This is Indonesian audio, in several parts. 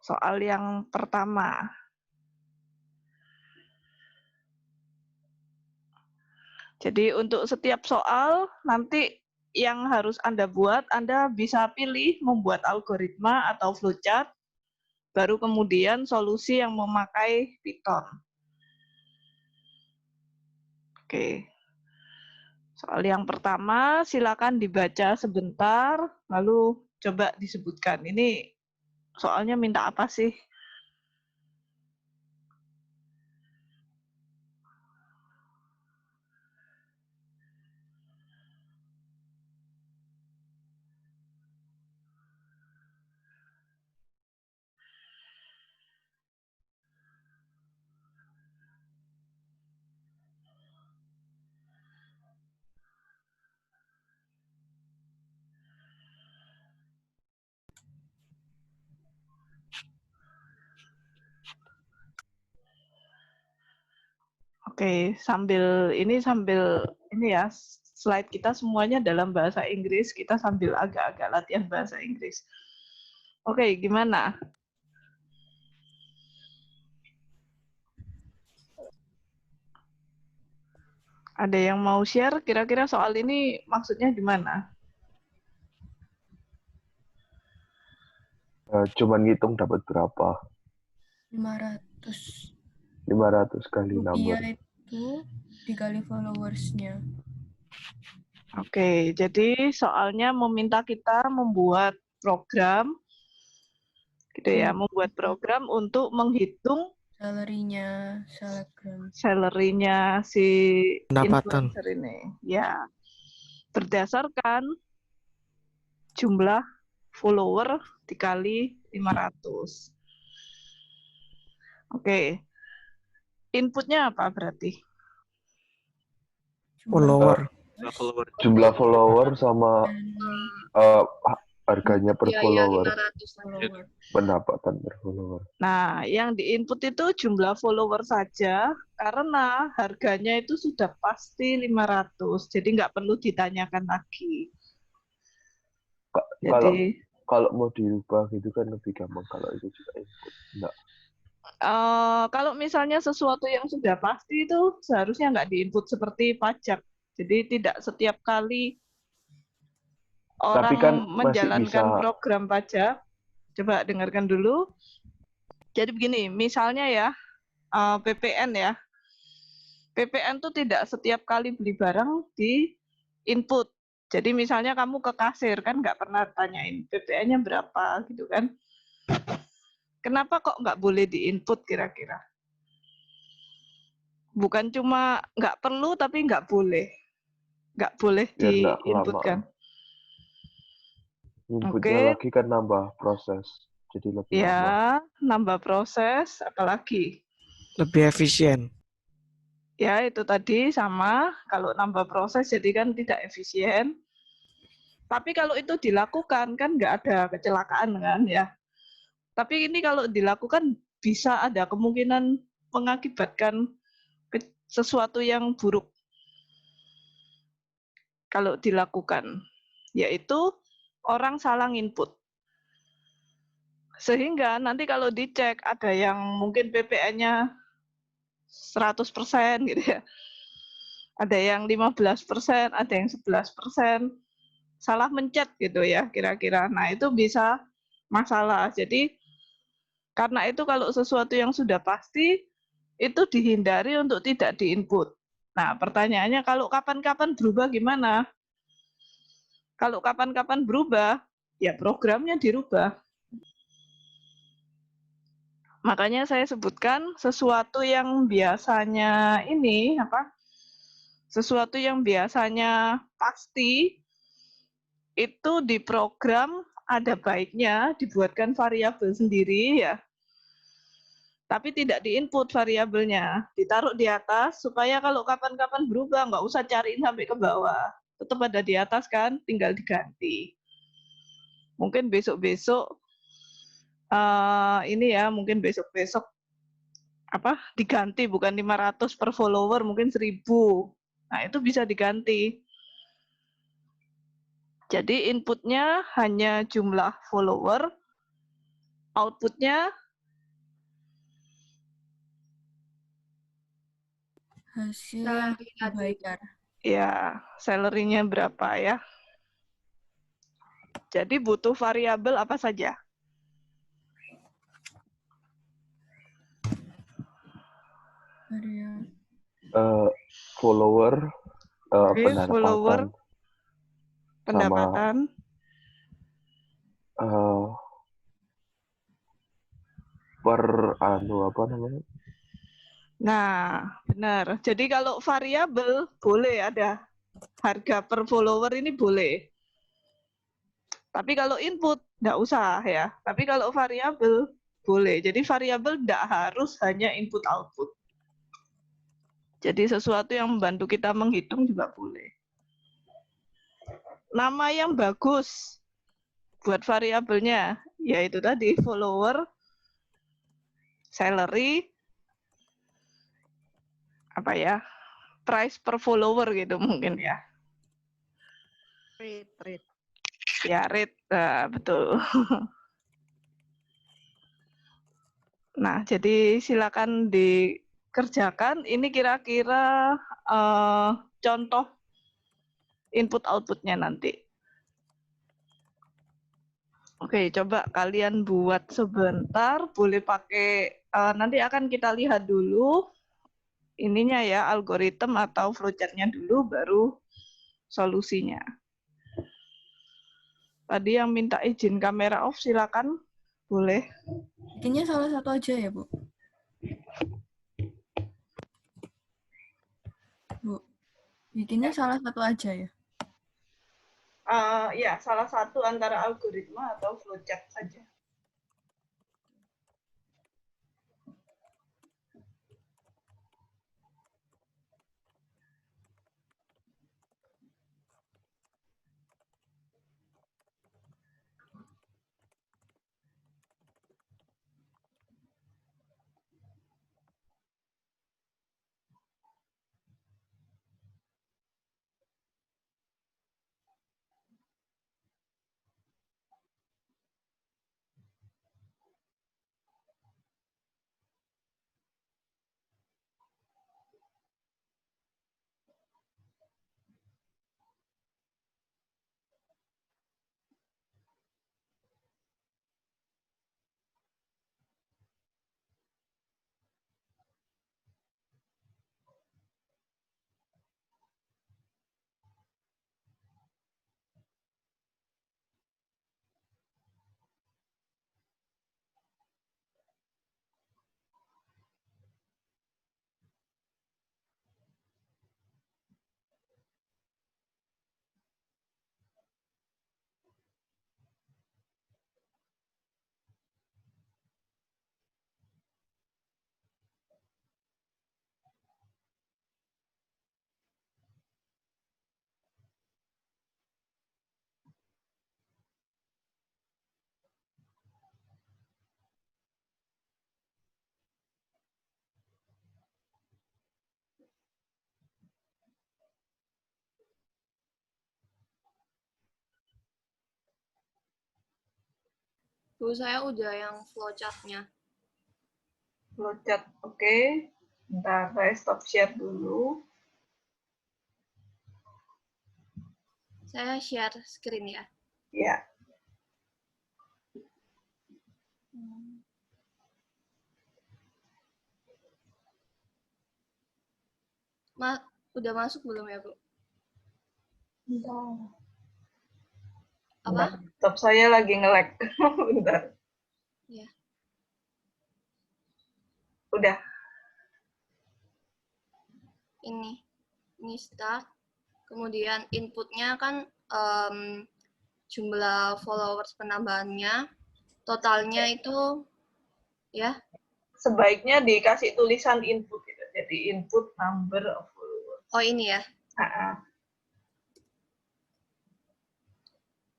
soal yang pertama. Jadi untuk setiap soal nanti yang harus Anda buat, Anda bisa pilih membuat algoritma atau flowchart, baru kemudian solusi yang memakai Python. Oke. Soal yang pertama, silakan dibaca sebentar, lalu coba disebutkan. Ini soalnya minta apa sih? Oke, sambil ini ya, slide kita semuanya dalam bahasa Inggris, kita sambil agak-agak latihan bahasa Inggris. Oke, gimana? Ada yang mau share kira-kira soal ini maksudnya gimana? Cuman ngitung dapat berapa? 500 kali number. rupiah itu dikali followersnya. Oke, jadi soalnya meminta kita membuat program, gitu ya, membuat program untuk menghitung Salary-nya selebgram. salary-nya si Pendapatan. influencer ini. Ya, berdasarkan jumlah follower dikali 500. Oke. Inputnya apa berarti? Follower. Jumlah follower sama harganya per follower. Pendapatan per follower. Nah, yang diinput itu jumlah follower saja karena harganya itu sudah pasti 500. Jadi nggak perlu ditanyakan lagi. Jadi kalau mau dirubah gitu kan lebih gampang kalau itu juga input. Enggak. Kalau misalnya sesuatu yang sudah pasti itu seharusnya nggak diinput seperti pajak. Jadi tidak setiap kali orang kan menjalankan bisa... program pajak. Coba dengarkan dulu. Jadi begini, misalnya ya, PPN ya. PPN itu tidak setiap kali beli barang di input. Jadi misalnya kamu ke kasir kan nggak pernah tanyain PPN-nya berapa gitu kan. Kenapa kok nggak boleh di-input kira-kira? Bukan cuma nggak perlu tapi nggak boleh. Nggak boleh di-input kan. Inputnya lagi kan nambah proses. Jadi lebih lama. Ya, nambah proses, apalagi? Lebih efisien. Ya, itu tadi sama. Kalau nambah proses jadi kan tidak efisien. Tapi kalau itu dilakukan kan nggak ada kecelakaan kan ya. Tapi ini kalau dilakukan bisa ada kemungkinan mengakibatkan sesuatu yang buruk kalau dilakukan, yaitu orang salah input. Sehingga nanti kalau dicek ada yang mungkin PPN-nya 100% gitu ya. Ada yang 15%, ada yang 11%. Salah mencet gitu ya kira-kira. Nah, itu bisa masalah. Jadi karena itu kalau sesuatu yang sudah pasti itu dihindari untuk tidak diinput. Nah, pertanyaannya kalau kapan-kapan berubah gimana? Kalau kapan-kapan berubah, ya programnya dirubah. Makanya saya sebutkan sesuatu yang biasanya ini sesuatu yang biasanya pasti itu diprogram ada baiknya dibuatkan variabel sendiri ya. Tapi tidak diinput variabelnya, ditaruh di atas supaya kalau kapan-kapan berubah nggak usah cariin sampai ke bawah. Tetap ada di atas kan, tinggal diganti. Mungkin besok-besok ini ya, mungkin besok-besok diganti bukan 500 per follower, mungkin 1000. Nah, itu bisa diganti. Jadi inputnya hanya jumlah follower outputnya Hasil Salary yang dibayar. ya salary-nya berapa ya. Jadi butuh variabel apa saja? Variabel. Follower, Oke, follower, pendapatan, sama pendapatan, per apa namanya? Nah, benar. Jadi kalau variabel boleh ada harga per follower ini boleh. Tapi kalau input nggak usah ya. Tapi kalau variabel boleh. Jadi variabel nggak harus hanya input output. Jadi sesuatu yang membantu kita menghitung juga boleh. Nama yang bagus buat variabelnya yaitu tadi follower, salary, apa ya, price per follower gitu mungkin ya. Rate. Ya, rate, betul. Nah, jadi silakan dikerjakan. Ini kira-kira contoh input outputnya nanti. Oke, coba kalian buat sebentar. Boleh pakai, nanti akan kita lihat dulu ininya ya, algoritma atau flowchart-nya dulu, baru solusinya. Tadi yang minta izin kamera off, silakan. Boleh. Bikinnya salah satu aja ya, Bu? Bu, bikinnya salah satu aja ya? Ya, salah satu antara algoritma atau flowchart saja. Bu, saya udah yang flowchart-nya. Flowchart, oke. Bentar, saya stop share dulu. Saya share screen ya. Ya, Udah masuk belum ya, Bu? bentar. Apa? Stop, saya lagi nge-lag. Bentar. Ya. Udah. Ini start. Kemudian inputnya kan jumlah followers penambahannya. Totalnya itu ya. Sebaiknya dikasih tulisan input gitu. Jadi input number of followers. Oh, ini ya.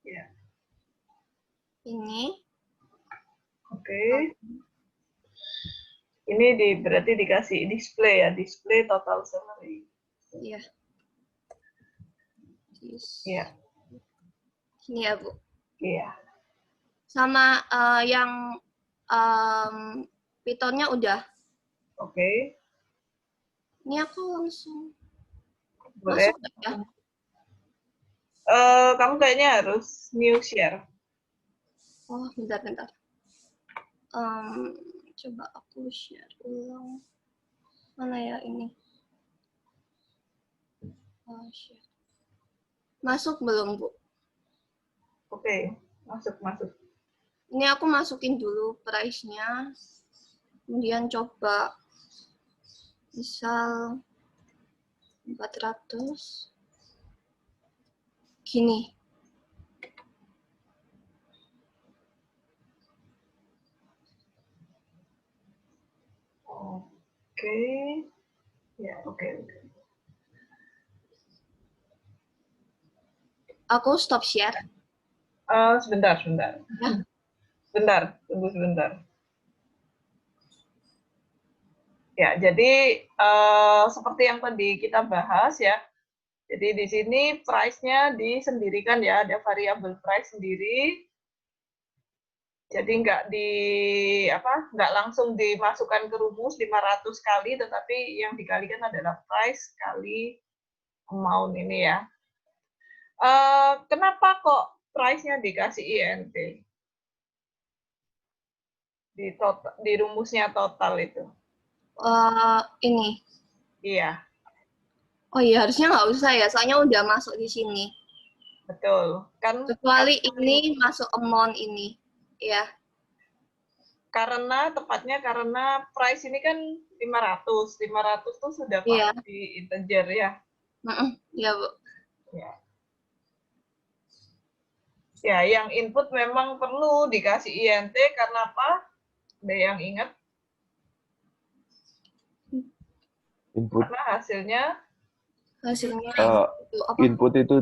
Ya. Ini. Oke. Ini berarti dikasih display ya, display total salary. Iya. Iya. Ini ya, Bu. Iya. Sama yang Python-nya udah. Oke, Ini aku langsung boleh. masuk nggak ya? Kamu kayaknya harus new share. Oh, bentar. Coba aku share ulang. Mana ya ini? Oh, share. Masuk belum, Bu? Oke, masuk. Ini aku masukin dulu price-nya. Kemudian coba misal 400. Gini. Oke, ya oke. Aku stop share. Sebentar. Ya. Bentar, tunggu sebentar. Ya, jadi seperti yang tadi kita bahas ya. Jadi di sini price-nya disendirikan ya, ada variabel price sendiri. Jadi nggak langsung dimasukkan ke rumus 500 kali, tetapi yang dikalikan adalah price kali amount ini ya. Kenapa kok price-nya dikasih INT? Di rumusnya total itu. Ini. Iya, Oh iya, harusnya nggak usah ya, soalnya udah masuk di sini. betul. Kecuali ini masuk amount ini. Ya. Tepatnya karena price ini kan 500. 500 tuh sudah Iya. pasti integer ya. Iya, Bu. Ya. Ya, yang input memang perlu dikasih INT karena apa? Ada yang ingat? Input Karena hasilnya input itu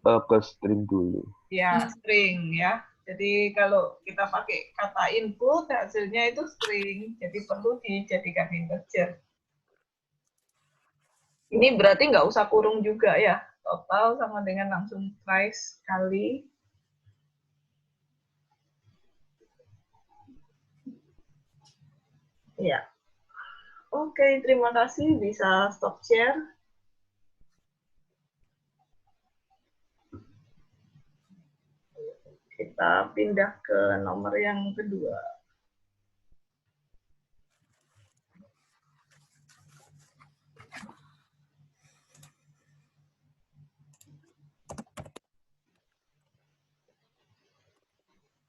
ke string dulu. ya string ya. Jadi kalau kita pakai kata input, hasilnya itu string. Jadi perlu dijadikan integer. Ini berarti nggak usah kurung juga ya. Total sama dengan langsung price kali. Ya. Oke, terima kasih. Bisa stop share. Kita pindah ke nomor yang kedua.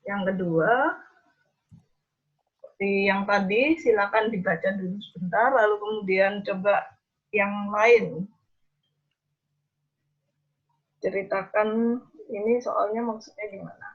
Yang kedua, seperti yang tadi, silakan dibaca dulu sebentar, lalu kemudian coba yang lain. Ceritakan ini soalnya maksudnya gimana.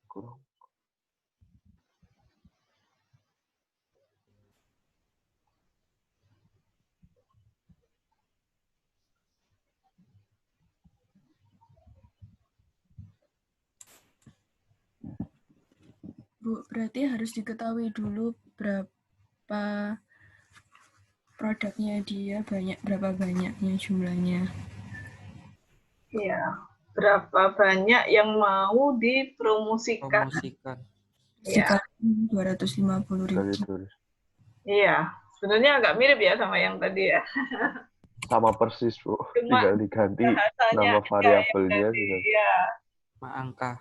Kurang. Bu, berarti harus diketahui dulu berapa produknya dia, berapa banyaknya jumlahnya. Iya, berapa banyak yang mau dipromosikan. Ya. 250.000. Iya, sebenarnya agak mirip ya sama yang tadi ya. Sama persis, Bu. Cuma tinggal diganti nama variabelnya. Iya. Angka.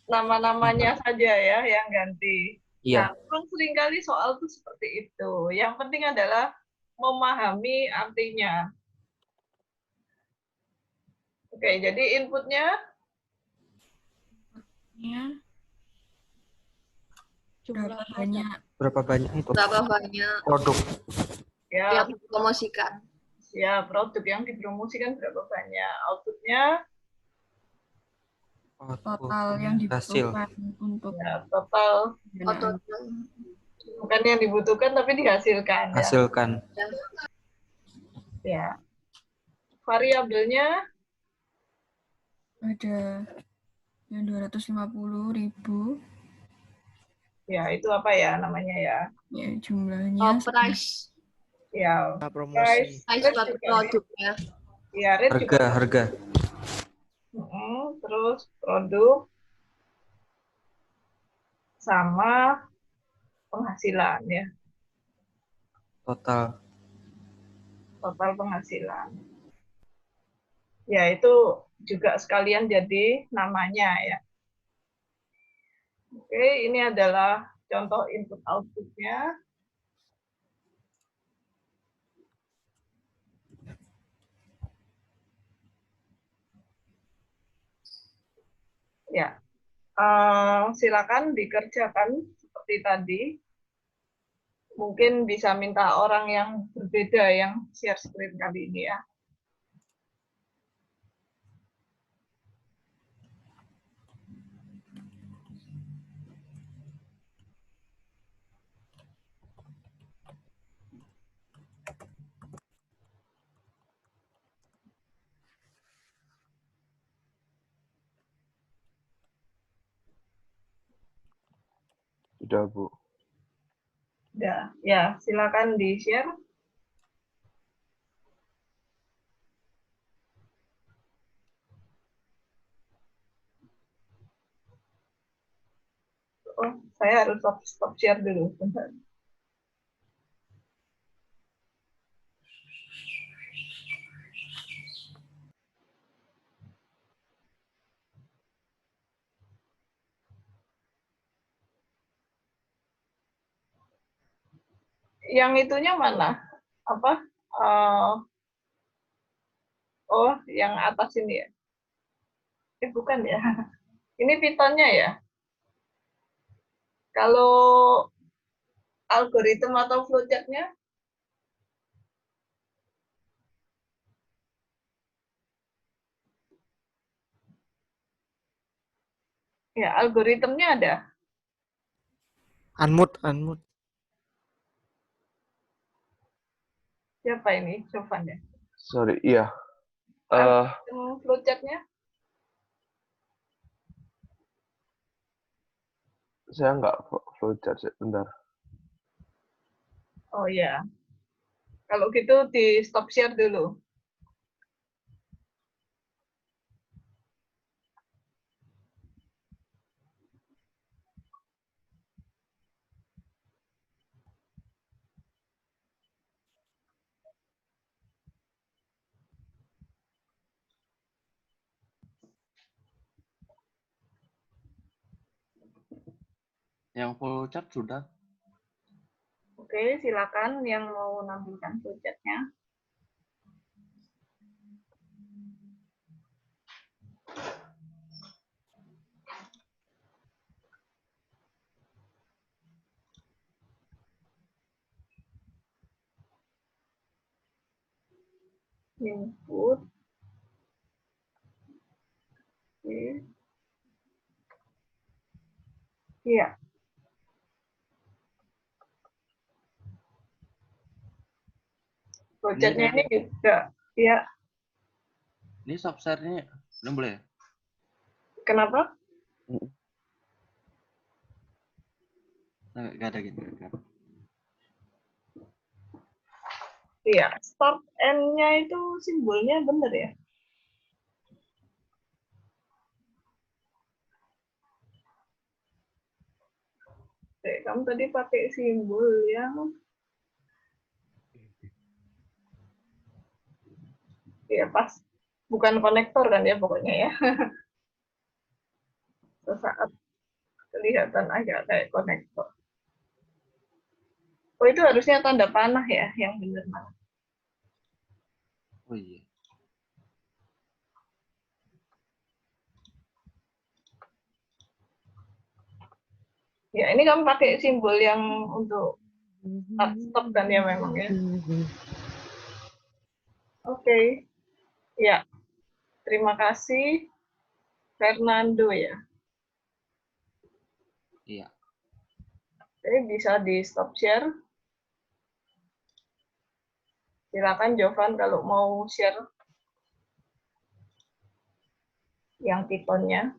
Nama-namanya saja ya yang ganti. Iya. Nah, memang seringkali soal itu seperti itu. Yang penting adalah memahami artinya. Oke, jadi inputnya Ya, Jumlah berapa banyak Berapa banyak itu berapa banyak produk? ya, yang dipromosikan. ya produk yang dipromosikan berapa banyak, outputnya total yang hasil. dibutuhkan untuk ya total, Atau pendanaan. bukan yang dibutuhkan tapi dihasilkan ya. Hasilkan. Ya. Variabelnya Ada yang 250.000 ya itu apa ya namanya ya? ya jumlahnya price Ya, Promosi. rate suatu juga, produknya. ya rate juga. Harga. Terus produk sama penghasilan ya, Total. total penghasilan. Ya itu juga sekalian jadi namanya ya. Oke, ini adalah contoh input outputnya. Ya, silakan dikerjakan seperti tadi. Mungkin bisa minta orang yang berbeda yang share screen kali ini ya. Sudah, Bu. Ya, silakan di-share. Oh, saya harus stop share dulu. Bentar. Yang itunya mana? Apa? Eh, oh, yang atas ini ya? Bukan ya. Ini Python-nya ya. Kalau algoritma atau flowchart-nya, ya algoritmnya ada. Unmute. Siapa ini? Sofan ya. Sorry, iya. Flowchart-nya? Saya nggak flowchart, bentar. Oh ya. Kalau gitu di stop share dulu. Yang full chat sudah. Oke, silakan yang mau nampilkan flowchart-nya. Input. Oke. Iya. Flowchart-nya ini juga. Ya, Ini subshare-nya belum boleh. kenapa? Nggak ada gitu kan. Iya, start and-nya itu simbolnya benar ya? Oke, kamu tadi pakai simbol yang ya pas bukan konektor kan ya pokoknya ya. Sesaat kelihatan agak kayak konektor. Oh itu harusnya tanda panah ya yang benar mana? Oh iya. Ya, ini kamu pakai simbol yang untuk stop kan ya memang ya. Oke. Ya, terima kasih Fernando ya. Iya. Oke, bisa di stop share. Silakan Jovan kalau mau share yang Python-nya.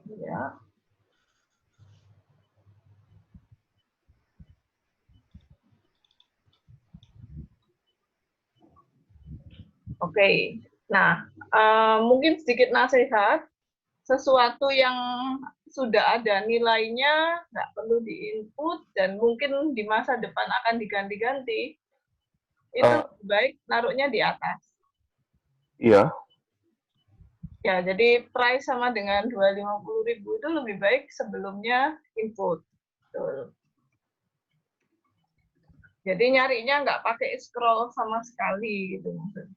Ya. Oke. Nah, mungkin sedikit nasihat. Sesuatu yang sudah ada nilainya nggak perlu di-input dan mungkin di masa depan akan diganti-ganti, itu lebih baik naruhnya di atas. Iya. Ya, jadi price sama dengan 250.000 itu lebih baik sebelumnya input. Betul. Jadi nyarinya nggak pakai scroll sama sekali gitu maksudnya.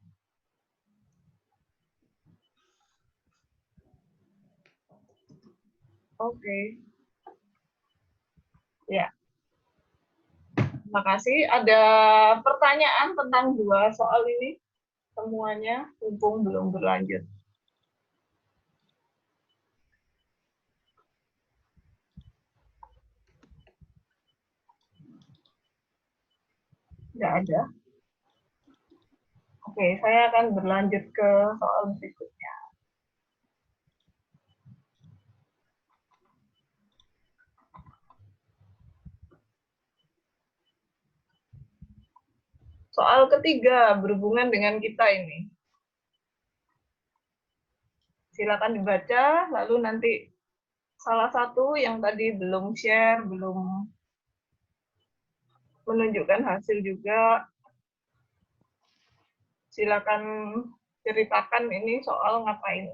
Oke. Ya. Terima kasih. Ada pertanyaan tentang dua soal ini semuanya, mumpung belum berlanjut. Nggak ada. Oke, saya akan berlanjut ke soal berikutnya. Soal ketiga berhubungan dengan kita ini. Silakan dibaca, lalu nanti salah satu yang tadi belum share, belum menunjukkan hasil juga, silakan ceritakan ini soal ngapain.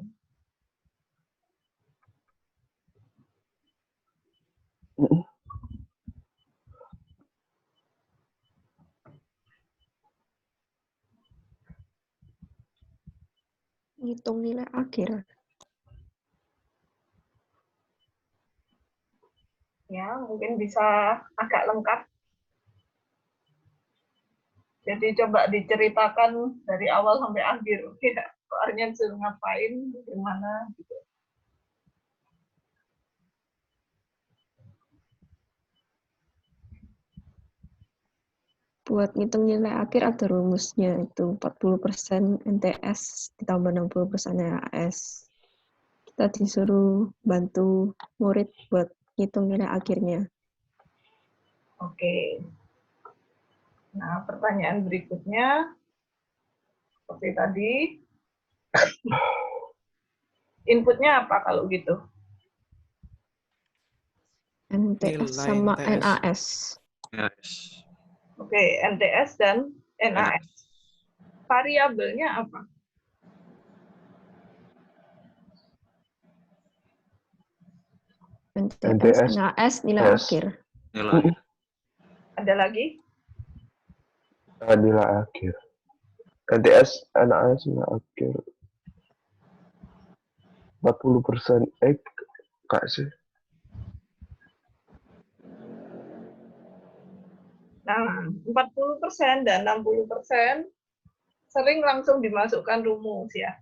Ngitung nilai akhir. Ya, mungkin bisa agak lengkap. Jadi coba diceritakan dari awal sampai akhir. Ya, soalnya suruh ngapain, bagaimana, gitu. Buat ngitung nilai akhir ada rumusnya, itu 40% NTS ditambah 60% NAS. Kita disuruh bantu murid buat ngitung nilai akhirnya. Oke. Nah, pertanyaan berikutnya, seperti tadi, inputnya apa kalau gitu? NTS Nilai sama NTS. NAS. Yes. Oke, NTS dan NAS. Variabelnya apa? NTS, NTS, NAS, nilai S. akhir. Nilai. Ada lagi? Nilai akhir. NTS, NAS, nilai akhir. 40% Kak sih. Nah, 40% dan 60% sering langsung dimasukkan rumus ya.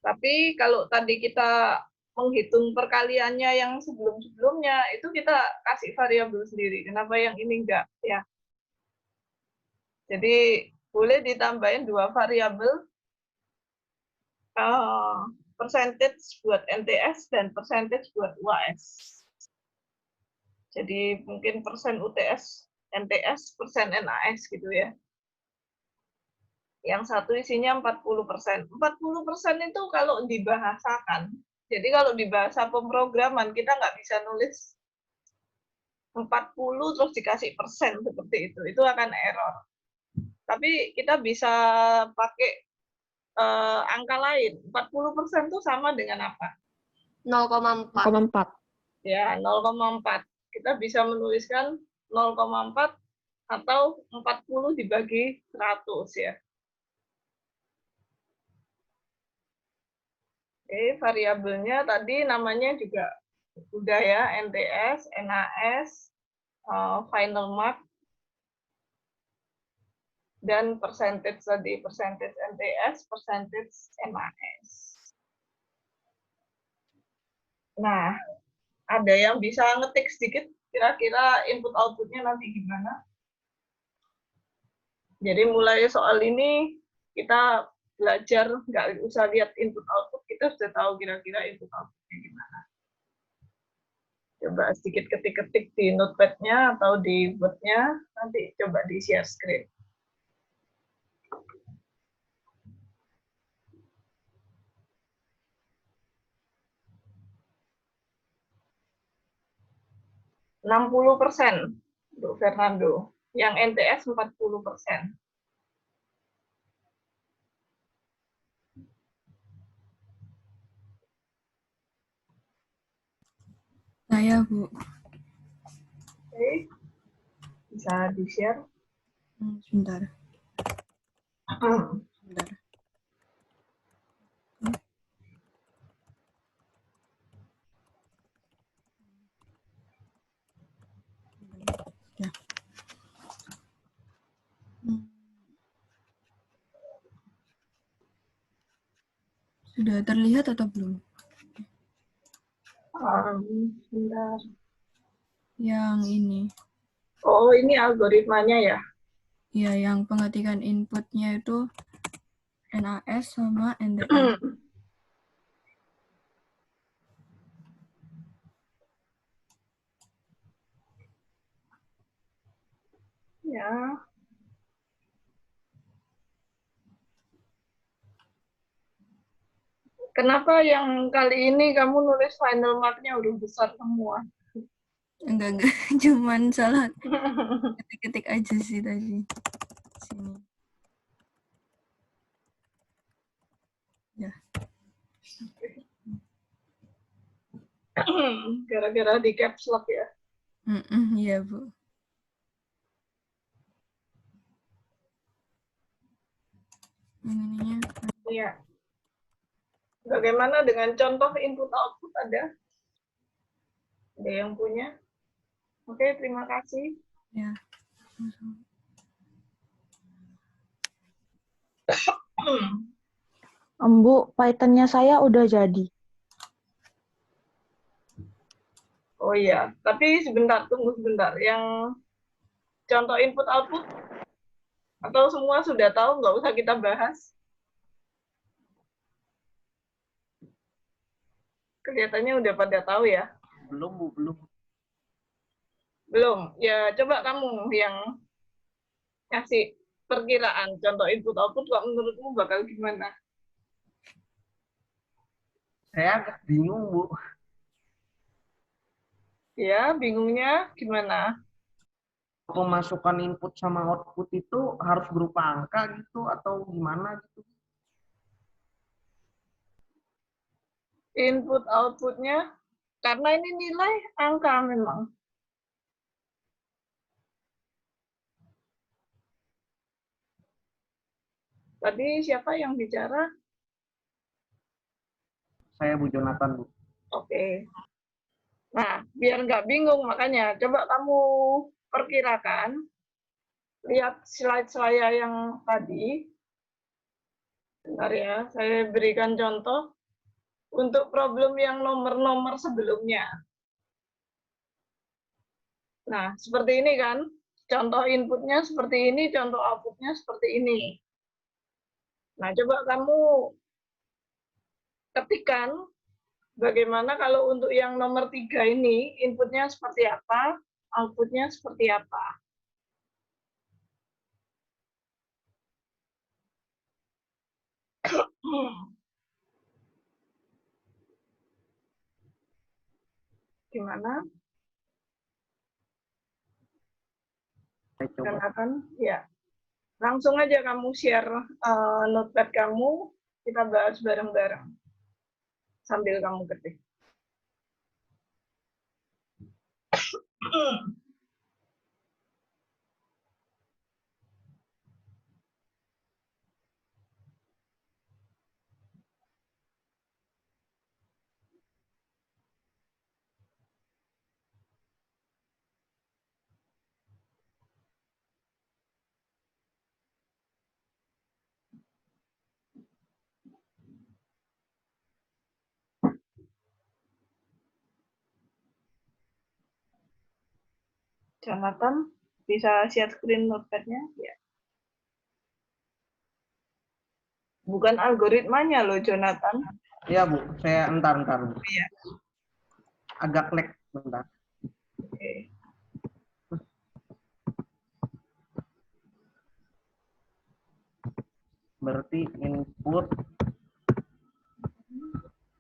Tapi kalau tadi kita menghitung perkaliannya yang sebelum-sebelumnya, itu kita kasih variabel sendiri. Kenapa yang ini enggak? Ya. Jadi boleh ditambahin dua variabel, percentage buat NTS dan percentage buat UAS. Jadi mungkin persen UTS, NTS, persen NAS gitu ya. Yang satu isinya 40%. 40% itu kalau dibahasakan. Jadi kalau di bahasa pemrograman kita nggak bisa nulis 40 terus dikasih persen seperti itu. Itu akan error. Tapi kita bisa pakai angka lain. 40% itu sama dengan apa? 0,4. Ya, 0,4. Kita bisa menuliskan 0,4 atau 40 dibagi 100 ya. Oke, variabelnya tadi namanya juga udah ya, NTS, NAS, final mark, dan percentage tadi, percentage NTS, percentage NAS. Nah, ada yang bisa ngetik sedikit kira-kira input outputnya nanti gimana? Jadi mulai soal ini kita belajar, nggak usah lihat input output, kita sudah tahu kira-kira input outputnya gimana. Coba sedikit ketik-ketik di notepad-nya atau di word-nya, nanti coba di share screen. %60 untuk Fernando, yang NTS 40%. Saya, Bu. Oke, bisa di-share. Sebentar. Sebentar. Ya. Sudah terlihat atau belum? Sebentar. Yang ini. Oh, ini algoritmanya ya? Ya, yang pengetikan inputnya itu NAS sama NTS. Ya. Kenapa yang kali ini kamu nulis final mark-nya udah besar semua? Enggak. Cuman salah ketik-ketik aja sih tadi. Sini. Ya. Gara-gara di caps lock ya? Iya, Bu. Ininya. Iya. Bagaimana dengan contoh input output ada? Ada yang punya? Oke, terima kasih. Ya. Bu, Python-nya saya udah jadi. Oh iya, tapi sebentar, tunggu sebentar. Yang contoh input output atau semua sudah tahu, nggak usah kita bahas? Kelihatannya udah pada tahu ya? Belum, Bu, belum. Belum. Ya, coba kamu yang ngasih perkiraan contoh input output, kok menurutmu bakal gimana? Saya agak bingung, Bu. Ya, bingungnya gimana? Pemasukan input sama output itu harus berupa angka gitu atau gimana gitu? Input outputnya, karena ini nilai angka memang. Tadi siapa yang bicara? Saya Bu Jonathan, Bu. Oke. Nah, biar nggak bingung, makanya coba kamu perkirakan, lihat slide saya yang tadi. Bentar ya, saya berikan contoh untuk problem yang nomor-nomor sebelumnya. Nah, seperti ini kan, contoh inputnya seperti ini, contoh outputnya seperti ini. Nah, coba kamu ketikkan bagaimana kalau untuk yang nomor 3 ini, inputnya seperti apa, outputnya seperti apa. Gimana? Saya coba. Jonathan? Ya. Langsung aja kamu share notepad kamu, kita bahas bareng-bareng sambil kamu ketik. Jonathan, bisa share screen notepad-nya? Ya. Bukan algoritmanya loh, Jonathan. Iya, Bu. Saya entar, Bu. Iya. Agak lag bentar. Oke. Berarti input.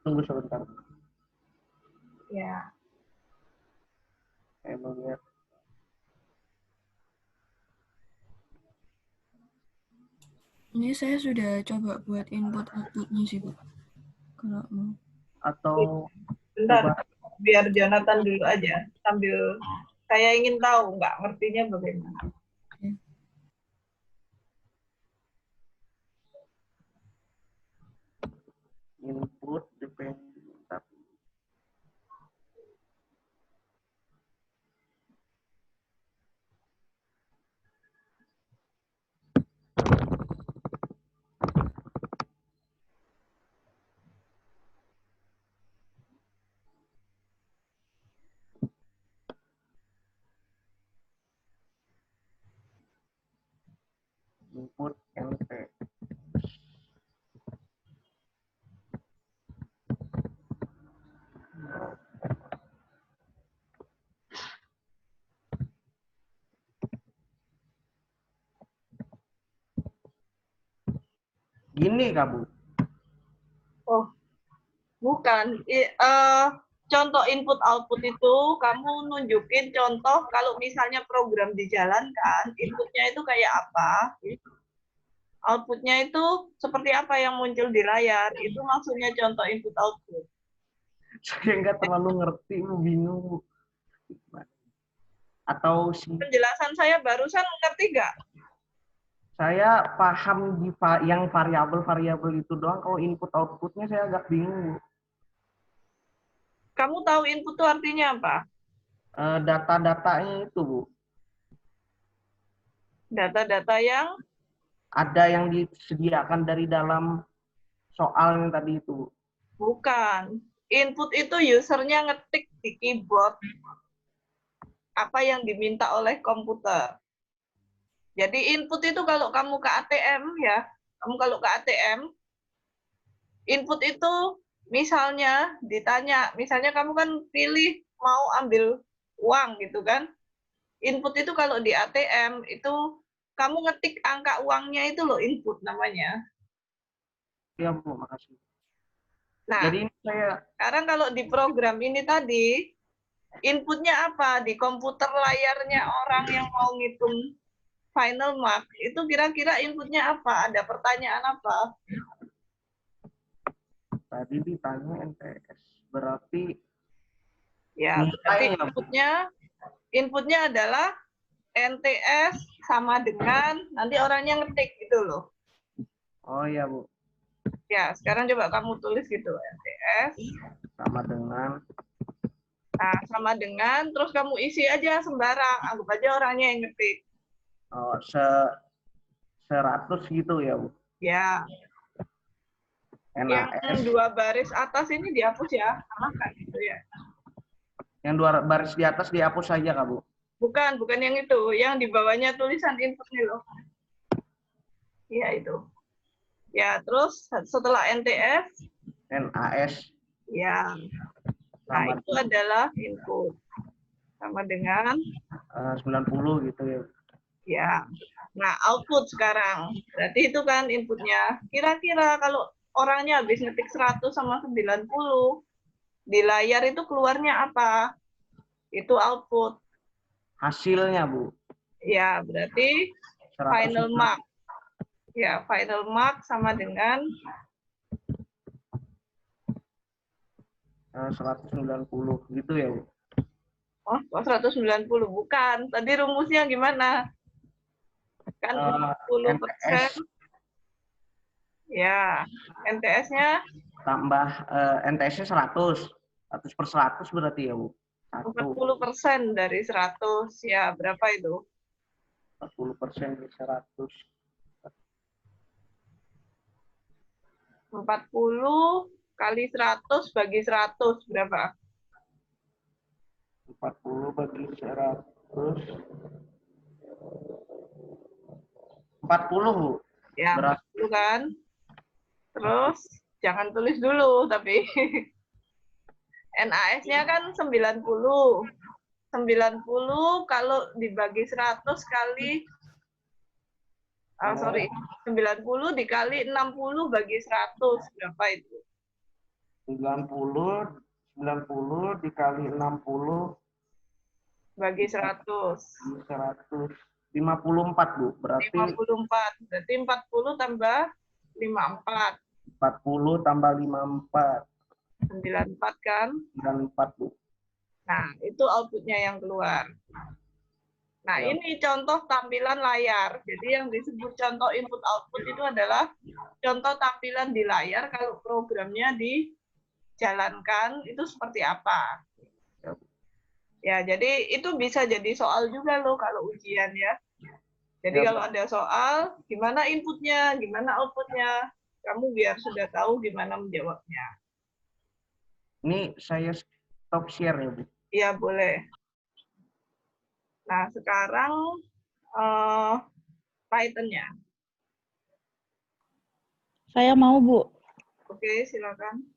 Tunggu sebentar. Ya. Saya mau lihat. Ini saya sudah coba buat input outputnya sih, Pak. Kalau mau. Atau Bentar, coba biar Jonathan dulu aja. Sambil saya ingin tahu, nggak ngertinya bagaimana. input dependent. Input NT. Gini Kak Bu. Oh, bukan. Contoh input output itu kamu nunjukin contoh kalau misalnya program dijalankan, inputnya itu kayak apa, outputnya itu seperti apa yang muncul di layar, itu maksudnya contoh input output. Saya nggak terlalu ngerti, bingung Bu. Atau Penjelasan saya barusan ngerti nggak? saya paham di yang variabel-variabel itu doang. Kalau input outputnya saya agak bingung Bu. Kamu tahu input itu artinya apa? Data-datanya itu Bu. Data-data yang Ada yang disediakan dari dalam soal yang tadi itu. bukan. Input itu usernya ngetik di keyboard apa yang diminta oleh komputer. Jadi input itu kalau kamu ke ATM ya, kamu kalau ke ATM, input itu misalnya ditanya, misalnya kamu kan pilih mau ambil uang gitu kan. Input itu kalau di ATM itu kamu ngetik angka uangnya itu loh input namanya. Ya Bu, makasih. Nah, Jadi saya sekarang kalau di program ini tadi, inputnya apa? Di komputer layarnya orang yang mau ngitung final mark, itu kira-kira inputnya apa? Ada pertanyaan apa? tadi ditanya NTS. Berarti Ya, berarti nilainya Bu. inputnya adalah NTS sama dengan, nanti orangnya ngetik gitu loh. Oh iya Bu. Ya, sekarang coba kamu tulis gitu, NTS. Sama dengan Nah, sama dengan, terus kamu isi aja sembarang, anggap aja orangnya yang ngetik. 100 gitu ya Bu. Ya, yang NAS. 2 baris atas ini dihapus ya, kan gitu ya. Yang 2 baris di atas dihapus saja Kak Bu. Bukan yang itu, yang di bawahnya tulisan input nih loh. Iya itu. Ya, terus setelah NTS, NAS. ya. Nah, itu adalah input. Sama dengan 90 gitu ya. ya. Nah, output sekarang. Berarti itu kan inputnya. Kira-kira kalau orangnya habis ngetik 100 sama 90, di layar itu keluarnya apa? Itu output. Hasilnya Bu. Ya, berarti 100. final mark. Ya, final mark sama dengan 190 gitu ya Bu. oh, 190 bukan. Tadi rumusnya gimana? Kan 40%. Ya, NTS-nya Tambah NTS-nya 100. 100/100 berarti ya Bu. 40% dari 100. Ya, berapa itu? 40% dari 100. 40 kali 100 bagi 100 berapa? 40 bagi 100. Terus 40, Bu. Ya, Berat. 40 kan. Terus jangan tulis dulu tapi NAS-nya kan 90. 90 kalau dibagi 100 kali 90 dikali 60 bagi 100 berapa itu? 90 dikali 60 Bagi 100. 54, Bu. Berarti 54. Berarti 40 tambah 54. 40 tambah 54. 94 kan? 94, Bu. Nah, itu outputnya yang keluar. Nah, Ya. ini contoh tampilan layar. Jadi yang disebut contoh input output itu adalah contoh tampilan di layar kalau programnya dijalankan itu seperti apa. Ya, jadi itu bisa jadi soal juga loh kalau ujian ya. Jadi Ya, kalau ada soal, gimana inputnya, gimana outputnya, kamu biar sudah tahu gimana menjawabnya. Ini saya stop share ya, Bu. Iya, boleh. Nah, sekarang Python-nya. Saya mau, Bu. Oke, silakan.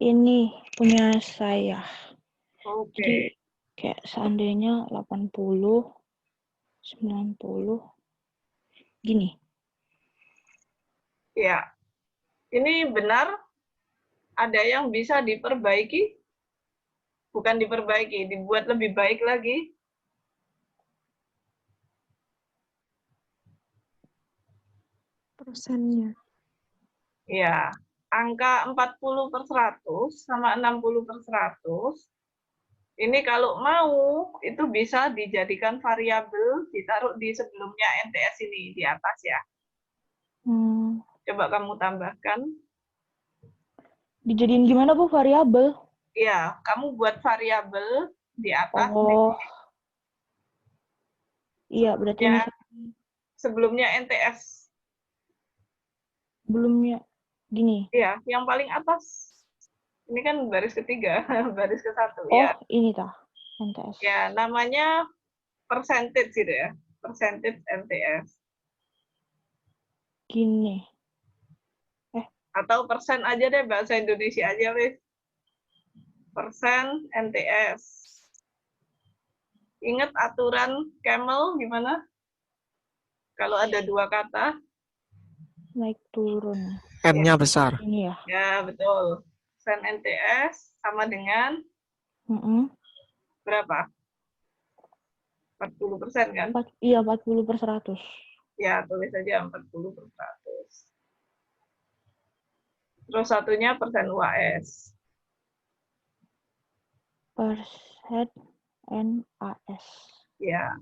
Ini punya saya. Oke. Jadi kayak seandainya 80, 90, gini. Ya, ini benar ada yang bisa diperbaiki? Bukan diperbaiki, dibuat lebih baik lagi. Persennya. Ya, angka 40/100 sama 60/100, ini kalau mau, itu bisa dijadikan variabel, ditaruh di sebelumnya NTS ini, di atas ya. Coba kamu tambahkan. Dijadiin gimana, Bu, variabel? Iya, kamu buat variabel di atas. Oh. Iya, berarti Ya, sebelumnya NTS. sebelumnya gini. Iya, yang paling atas. Ini kan baris ketiga, baris ke-1. Oh, Ya. ini tah, NTS. Ya, namanya percentage gitu ya. Percentage NTS. Gini. Atau persen aja deh, bahasa Indonesia aja, wis. Persen NTS. Ingat aturan Camel gimana? Kalau ada dua kata. Naik turun. N-nya besar. Ini ya. Ya, betul. Persen NTS sama dengan berapa? 40% kan? Iya, 40/100. Ya, tulis aja 40/100. Terus satunya persen UAS. Persen NAS. Ya.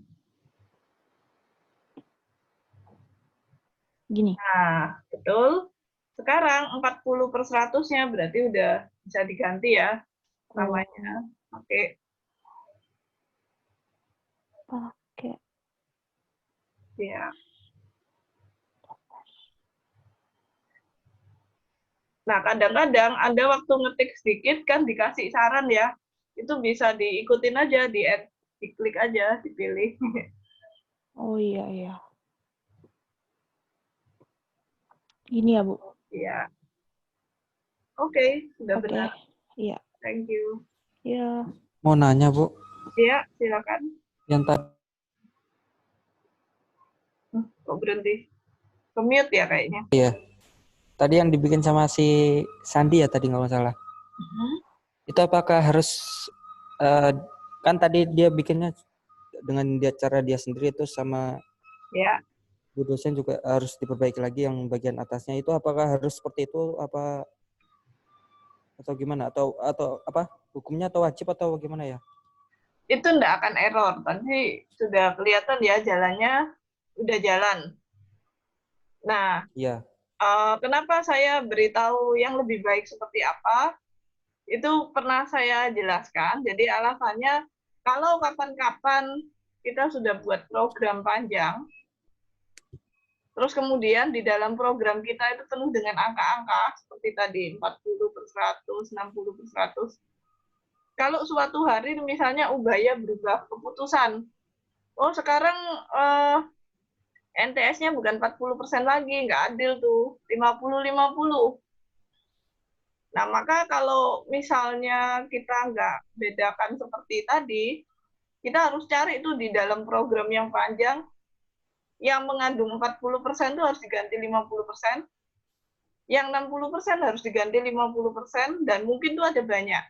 Gini. Nah, betul. Sekarang 40/100-nya berarti udah bisa diganti ya namanya. Oke. Pakai. Ya. Nah, kadang-kadang ada waktu ngetik sedikit kan dikasih saran ya. Itu bisa diikutin aja, diklik aja, dipilih. Oh iya, iya. Gini ya, Bu. Iya. Oke, sudah benar. Iya. Thank you. Iya. Mau nanya, Bu. Iya, silakan. Yang tadi Kok berhenti? Ke-mute ya kayaknya. ya. Tadi yang dibikin sama si Sandi ya tadi nggak masalah. Itu apakah harus kan tadi dia bikinnya dengan cara dia sendiri itu sama Ya. Bu dosen juga harus diperbaiki lagi yang bagian atasnya itu apakah harus seperti itu apa atau gimana atau apa hukumnya atau wajib atau gimana ya? Itu enggak akan error. Tadi sudah kelihatan ya jalannya udah jalan. Nah, Iya. Kenapa saya beritahu yang lebih baik seperti apa? Itu pernah saya jelaskan. Jadi alasannya kalau kapan-kapan kita sudah buat program panjang, Terus kemudian di dalam program kita itu penuh dengan angka-angka seperti tadi 40/100, 60/100. Kalau suatu hari misalnya Ubaya berubah keputusan, oh sekarang NTS-nya bukan 40% lagi, nggak adil tuh, 50/50. Nah, maka kalau misalnya kita nggak bedakan seperti tadi, kita harus cari itu di dalam program yang panjang, yang mengandung 40% itu harus diganti 50%, yang 60% harus diganti 50%, dan mungkin itu ada banyak.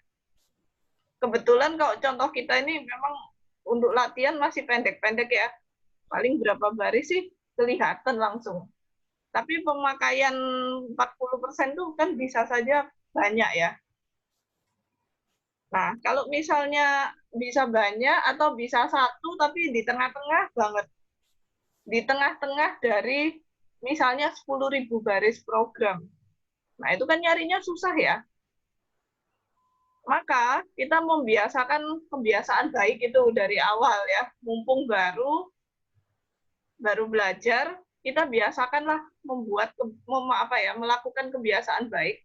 Kebetulan kalau contoh kita ini memang untuk latihan masih pendek-pendek ya, paling berapa baris sih kelihatan langsung. Tapi pemakaian 40% itu kan bisa saja banyak ya. Nah, kalau misalnya bisa banyak atau bisa satu tapi di tengah-tengah banget. Di tengah-tengah dari misalnya 10.000 baris program. Nah, itu kan nyarinya susah ya. Maka kita membiasakan kebiasaan baik itu dari awal ya. Mumpung baru belajar, kita biasakanlah melakukan kebiasaan baik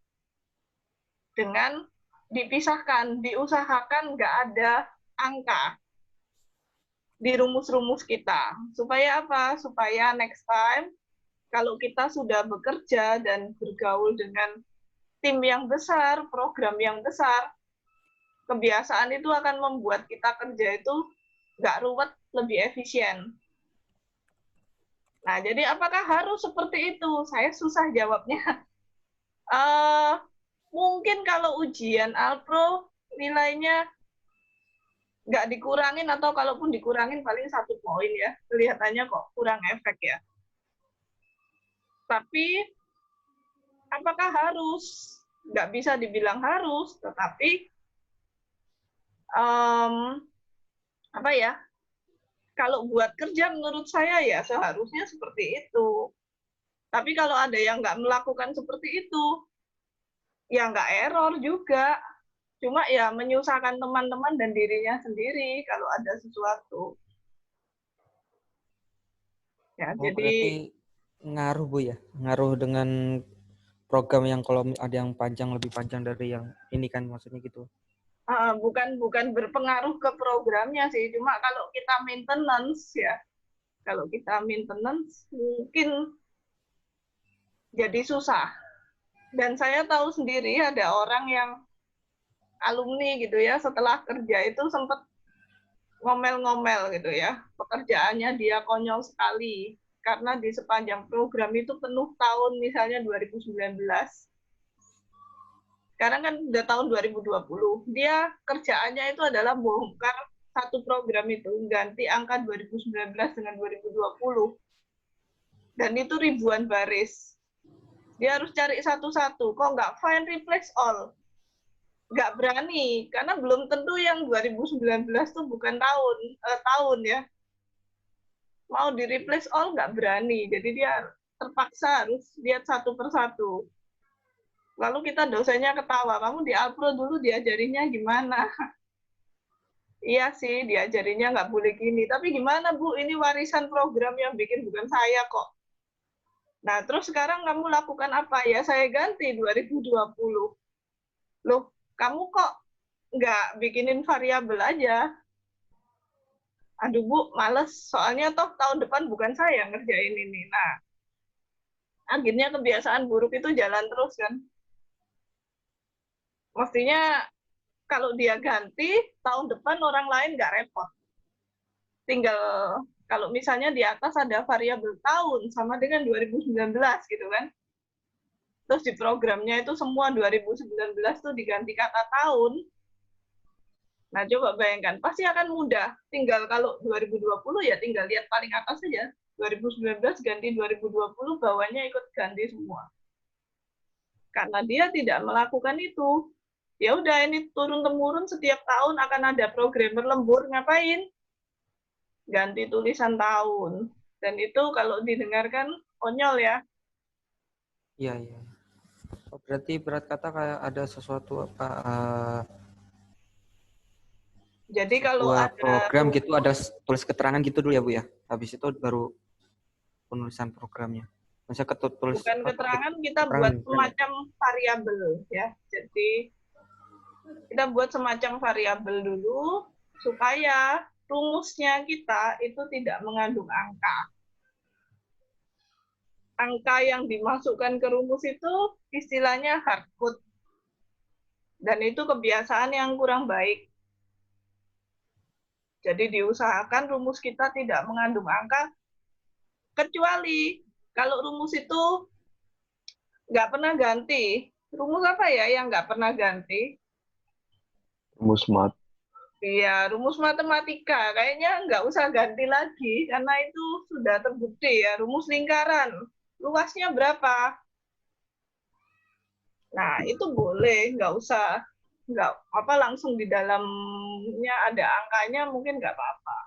dengan dipisahkan, diusahakan nggak ada angka di rumus-rumus kita. Supaya apa? Supaya next time kalau kita sudah bekerja dan bergaul dengan tim yang besar, program yang besar, kebiasaan itu akan membuat kita kerja itu nggak ruwet, lebih efisien. Nah, jadi apakah harus seperti itu? Saya susah jawabnya. Mungkin kalau ujian Alpro nilainya nggak dikurangin atau kalaupun dikurangin paling 1 poin ya. Kelihatannya kok kurang efek ya. Tapi apakah harus? Nggak bisa dibilang harus, tetapi kalau buat kerja menurut saya ya seharusnya seperti itu. Tapi kalau ada yang nggak melakukan seperti itu, ya nggak error juga. Cuma ya menyusahkan teman-teman dan dirinya sendiri kalau ada sesuatu. Ya, jadi berarti ngaruh Bu ya? Ngaruh dengan program yang kalau ada yang panjang, lebih panjang dari yang ini kan maksudnya gitu. bukan berpengaruh ke programnya sih, cuma kalau kita maintenance ya, kalau kita maintenance mungkin jadi susah. Dan saya tahu sendiri ada orang yang alumni gitu ya, setelah kerja itu sempat ngomel-ngomel gitu ya, pekerjaannya dia konyol sekali karena di sepanjang program itu penuh tahun misalnya 2019. Sekarang kan udah tahun 2020. Dia kerjaannya itu adalah bongkar satu program itu, ganti angka 2019 dengan 2020. Dan itu ribuan baris. Dia harus cari satu-satu. Kok nggak find replace all? Nggak berani, karena belum tentu yang 2019 itu bukan tahun ya. Mau di replace all nggak berani. Jadi dia terpaksa harus lihat satu persatu. Lalu kita dosennya ketawa, kamu di Alpro dulu diajarinya gimana? Iya sih, diajarinya nggak boleh gini. Tapi gimana Bu, ini warisan program yang bikin bukan saya kok. Nah, terus sekarang kamu lakukan apa? Ya saya ganti 2020. Loh, kamu kok nggak bikinin variabel aja? Aduh Bu, males. Soalnya toh tahun depan bukan saya yang ngerjain ini. Nah, akhirnya kebiasaan buruk itu jalan terus kan. Mestinya kalau dia ganti, tahun depan orang lain nggak repot. Tinggal kalau misalnya di atas ada variabel tahun sama dengan 2019 gitu kan. Terus di programnya itu semua 2019 tuh diganti kata tahun. Nah, coba bayangkan, pasti akan mudah. Tinggal kalau 2020 ya tinggal lihat paling atas saja. 2019 ganti 2020, bawahnya ikut ganti semua. Karena dia tidak melakukan itu. Ya udah, ini turun-temurun setiap tahun akan ada programmer lembur, ngapain? Ganti tulisan tahun. Dan itu kalau didengarkan konyol ya. Iya, iya. Oh, berarti berat kata kayak ada sesuatu apa Jadi kalau ada program gitu, ada tulis keterangan gitu dulu ya Bu ya. Habis itu baru penulisan programnya. Misalnya tulis Bukan keterangan, kita keterangan buat misalnya. semacam variabel ya. Jadi kita buat semacam variabel dulu supaya rumusnya kita itu tidak mengandung angka. Angka yang dimasukkan ke rumus itu istilahnya hardcode. Dan itu kebiasaan yang kurang baik. Jadi diusahakan rumus kita tidak mengandung angka, kecuali kalau rumus itu nggak pernah ganti. Rumus apa ya yang nggak pernah ganti? Rumus mat. Iya, rumus matematika. Kayaknya nggak usah ganti lagi, karena itu sudah terbukti ya. Rumus lingkaran, luasnya berapa? Nah, itu boleh, nggak apa langsung di dalamnya ada angkanya, mungkin nggak apa-apa.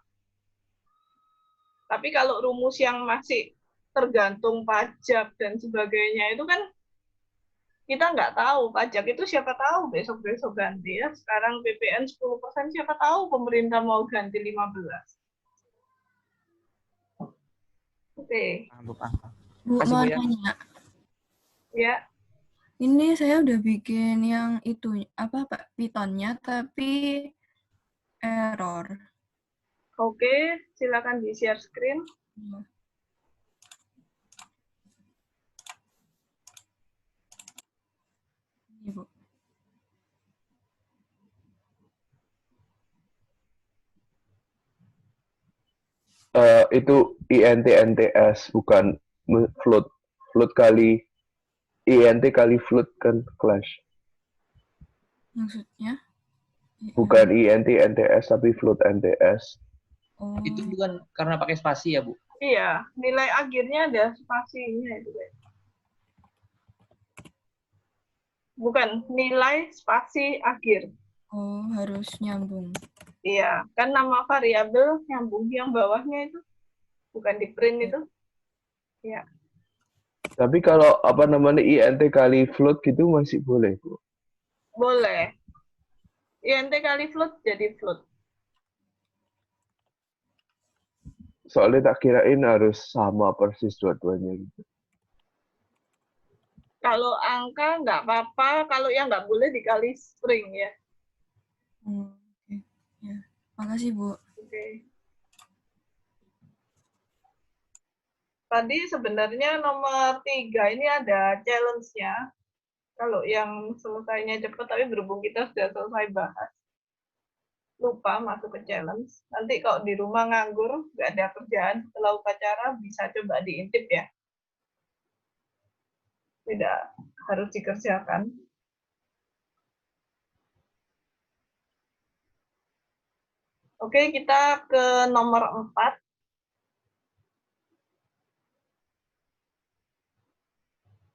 Tapi kalau rumus yang masih tergantung pajak dan sebagainya, itu kan kita nggak tahu. Pajak itu siapa tahu besok-besok ganti ya. Sekarang PPN 10%, siapa tahu pemerintah mau ganti 15%. Oke. Bu, Bu, Kasih, mau Bu, ya. nanya. Ya, Ini saya udah bikin yang itu, apa Pak, Python-nya, tapi error. oke. Silakan di-share screen. Iya. Ini, Bu. Itu INT-NTS, bukan float. Float kali INT kali float kan clash. Maksudnya? Bukan INT-NTS, tapi float NTS. Oh, Itu bukan karena pakai spasi ya, Bu? Iya, nilai akhirnya ada spasinya itu. Bukan, nilai spasi akhir. oh, harus nyambung. Iya, kan nama variabel nyambung yang bawahnya itu. Bukan di print itu. Iya. Tapi kalau apa namanya INT kali float gitu masih boleh, Bu. Boleh. INT kali float jadi float. Soalnya tak kirain harus sama persis dua-duanya gitu. Kalau angka nggak apa-apa, kalau yang nggak boleh dikali string ya. Oke. Ya. Makasih, Bu. Oke. Tadi sebenarnya nomor 3 ini ada challenge-nya. Kalau yang selesainya cepat, tapi berhubung kita sudah selesai bahas, lupa masuk ke challenge. Nanti kalau di rumah nganggur, nggak ada kerjaan setelah upacara, bisa coba diintip ya. Tidak harus dikerjakan. Oke, kita ke nomor 4.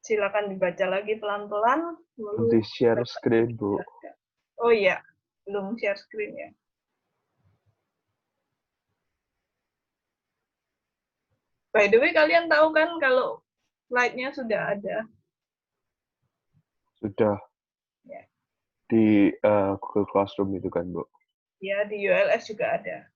Silakan dibaca lagi pelan-pelan. Nanti share screen, Bu. Oh iya, belum share screen ya. By the way, kalian tahu kan kalau slide-nya sudah ada? Sudah Ya. di Google Classroom itu kan, Bu. Ya, di ULS juga ada.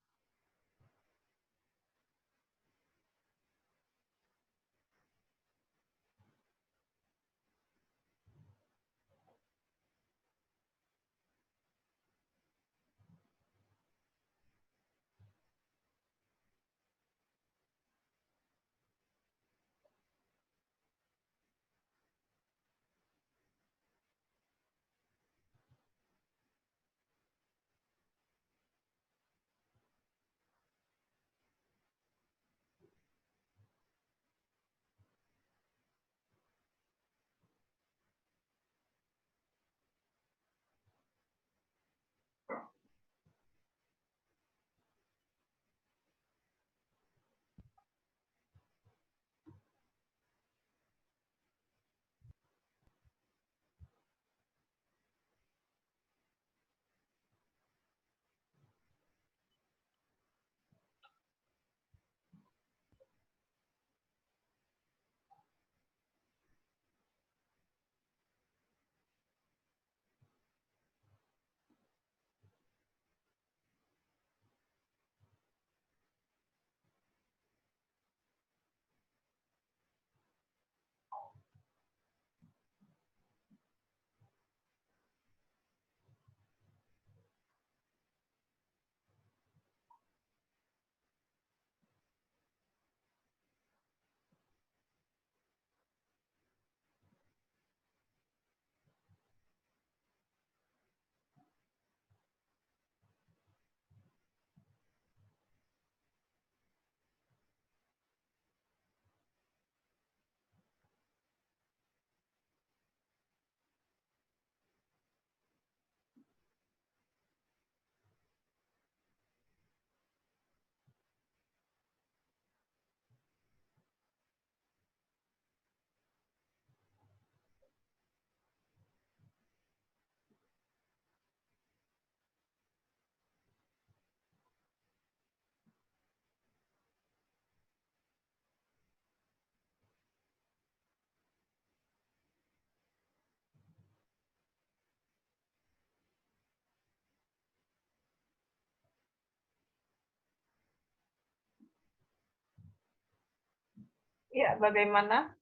Ya, bagaimana?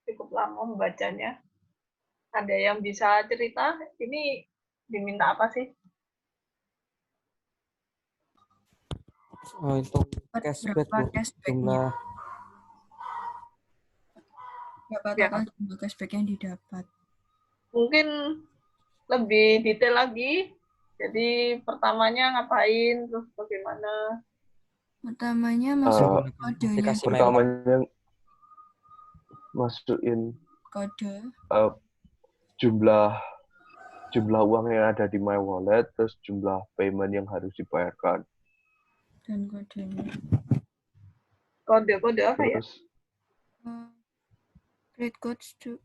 Cukup lama membacanya. Ada yang bisa cerita? Ini diminta apa sih? Oh, itu cashback, Berapa Bu. cashback-nya? Jumlah Berapa Ya. total jumlah cashback yang didapat? Mungkin lebih detail lagi. Jadi pertamanya ngapain, terus bagaimana? Pertamanya Eh, masuk menggunakan kodenya aplikasi dulu. MyWallet. pertamanya masukin Kode. jumlah uang yang ada di My Wallet, terus jumlah payment yang harus dibayarkan. Dan kodenya. Kode-kode apa ya? Terus Create codes to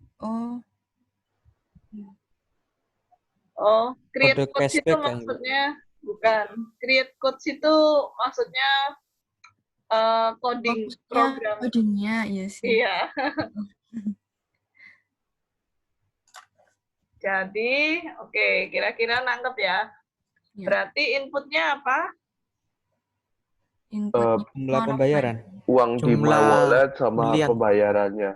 Create Kode codes itu cashback kan, Bu? maksudnya bukan. Create codes itu maksudnya coding fokusnya program. kodenya, iya sih. Iya. Jadi, oke, kira-kira nangkep ya. Ya. Berarti inputnya apa? Inputnya Jumlah amount of pembayaran. uang di My Jumlah Wallet sama pembelian. pembayarannya.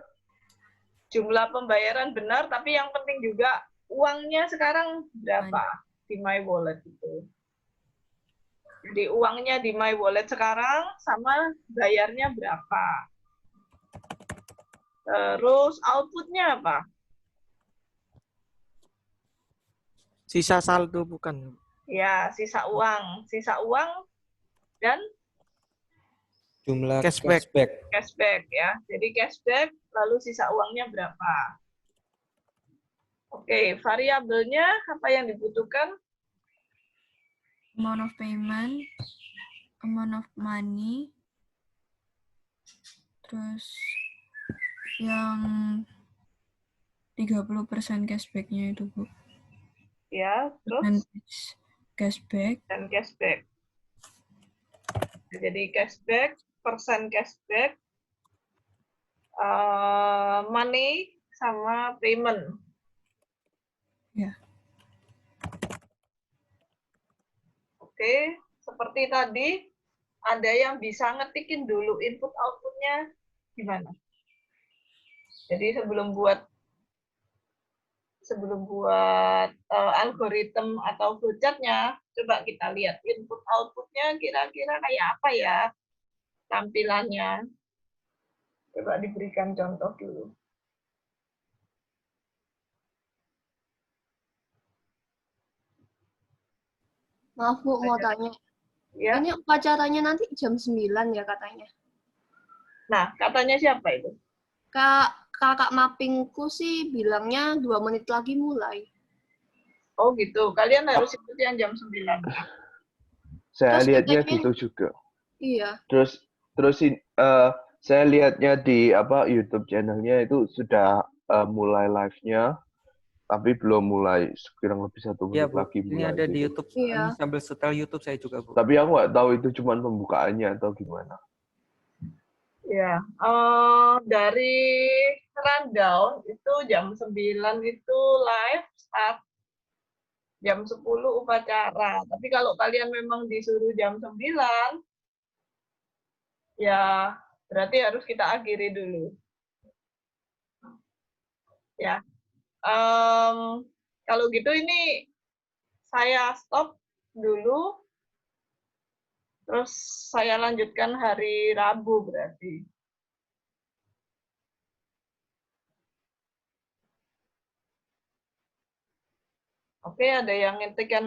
Jumlah pembayaran benar, tapi yang penting juga uangnya sekarang berapa di My Wallet itu. Jadi uangnya di My Wallet sekarang sama bayarnya berapa. Terus outputnya apa? Sisa saldo bukan? Ya, sisa uang. Sisa uang dan Jumlah Cashback. cashback ya. Jadi cashback lalu sisa uangnya berapa. Oke, variabelnya apa yang dibutuhkan? amount of payment, amount of money, terus yang 30% cashback-nya itu, Bu. Ya, terus Percentage cashback, dan cashback. Jadi cashback, persen cashback, money sama payment. ya. Oke, seperti tadi ada yang bisa ngetikin dulu input outputnya gimana? Jadi sebelum buat algoritma atau flowchart-nya, coba kita lihat input outputnya kira-kira kayak apa ya tampilannya. Coba diberikan contoh dulu. Maaf Bu, mau tanya. Ya. Ini upacaranya nanti jam 9 ya katanya. Nah, katanya siapa itu? Kakak mappingku sih bilangnya 2 menit lagi mulai. Oh gitu, kalian harus ikut yang jam 9. Saya Terus lihatnya inteknya- gitu juga. Iya. Terus saya lihatnya di YouTube channelnya itu sudah mulai live-nya, tapi belum mulai, kurang lebih 1 Iya, menit Bu. lagi Ini mulai. ada di gitu. YouTube. Iya. Ini sambil setel YouTube saya juga, Bu. Tapi aku nggak tahu itu cuma pembukaannya atau gimana. Ya, dari rundown itu jam 9 itu live start, jam 10 upacara. Tapi kalau kalian memang disuruh jam 9, ya berarti harus kita akhiri dulu. Ya, kalau gitu ini saya stop dulu, terus saya lanjutkan hari Rabu berarti. Oke, ada yang ngetikkan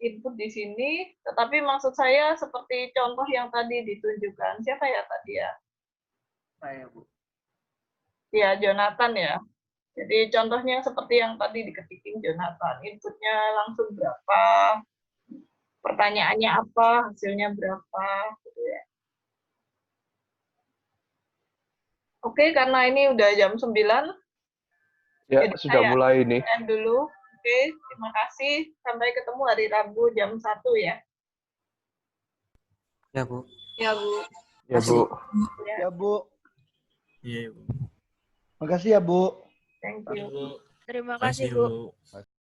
input di sini, tetapi maksud saya seperti contoh yang tadi ditunjukkan. Siapa ya tadi ya? Saya, Bu. Ya, Jonathan ya. Jadi contohnya seperti yang tadi diketikin Jonathan. Inputnya langsung berapa, pertanyaannya apa, hasilnya berapa, gitu ya. Oke, karena ini udah jam 9. Ya, jadi sudah saya mulai ini. end dulu. Oke, terima kasih. Sampai ketemu hari Rabu jam 1 ya. Ya, Bu. Ya Bu. Ya, Bu. Ya, Bu. Iya, Bu. Makasih ya, Bu. Thank you. Terima Kasih, kasih Bu. Bu.